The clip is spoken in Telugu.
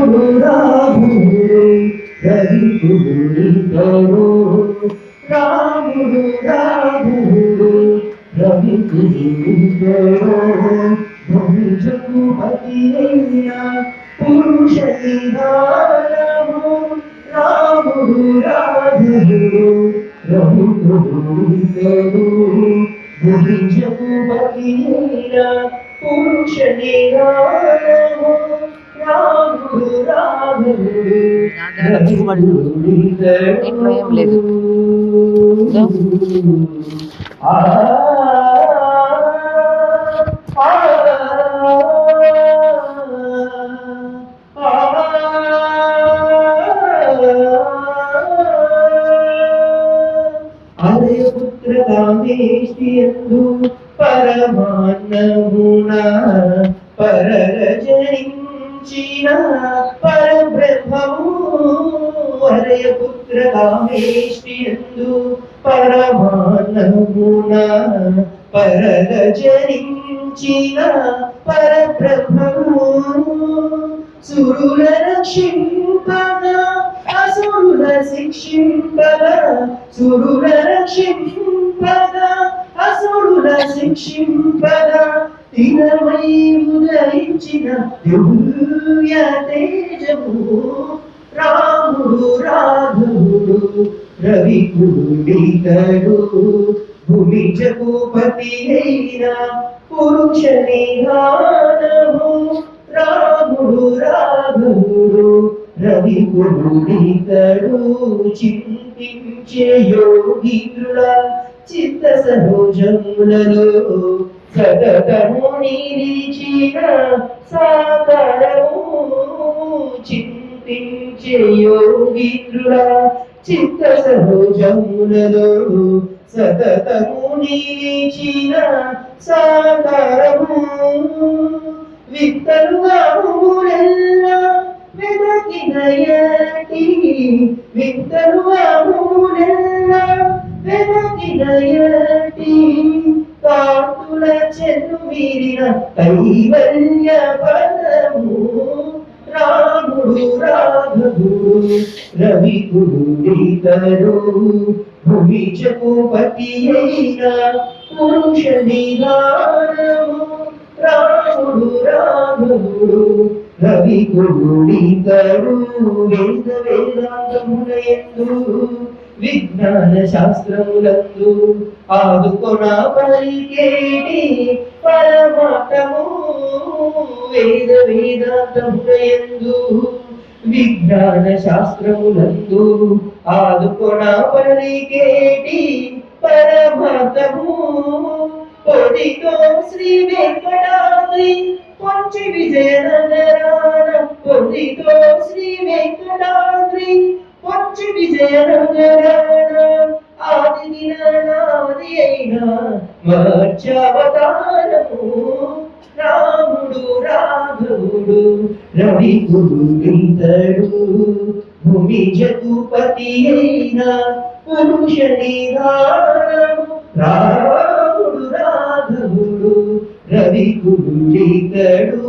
రాముడు రాముడు రవికుడితడు రాముడు రాముడు రవికుడితడు భుజకు పతియైన పురుష నిధానము రాముడు రాముడు రవికుడితడు భుజకు పతియైన పురుష నిధానము రాముడు రాముడు ఇంట్లో ఏం లేదు. ఆర్యపుత్ర కామేష్టియందు పరమాన్నమున పరరజనించిన పరబ్రహ్మము ఆర్యపుత్ర కామేష్టియందు పరమాన్నమున పరరజనించిన పరబ్రహ్మము సురుల రక్షింపగా అసురుల శిక్షింపగా సురుల రక్షింపగా అసురుల శిక్షింపగా తినమై ఉదయించిన దివ్య తేజము రాముడు రాఘవుడు రవికుడితడు భూమిజకు పతి అయిన పురుష నిధానము రాముడు రాఘవుడు రవికుడితడు చింతించే యోగితుల చిత్త సరోజములలో సతతము నిలిచిన సాకారము చింతించే యోగితుల చిత్త సరోజములలో సతతము నిలిచిన సాకారము విత్తలుగా మూలెల్లా వెదకినయటి విత్తలుగా మూలెల్లా వెదకినయటి కాటుల చెన్ను మీరిన కైవల్య పదము రాముడు రాఘవుడు రవికుడితడు భువిజకు పతి అయిన పురుష నిధానము రాముడు రాఘవుడు రవికుడితడు వేద వేదాంతములయందు విజ్ఞాన శాస్త్రములందు ఆదుకొన పలికేటి పరమాత్మము వేద వేదాంతములయందు విజ్ఞాన శాస్త్రములందు ఆదుకొన పలికేటి పరమాత్మము పొడితో శ్రీ వెంకటాద్రి కొంచి విజయనగరాన పొడితో శ్రీ వెంకటాద్రి కొంచి విజయనగరాన ఆది నాది అయిన మత్స్యావతారము రాముడు రాఘవుడు రవికుడితడు భూమిజకు పతి అయిన పురుష నిధానము రాముడు రాఘవుడు రవికుడితడు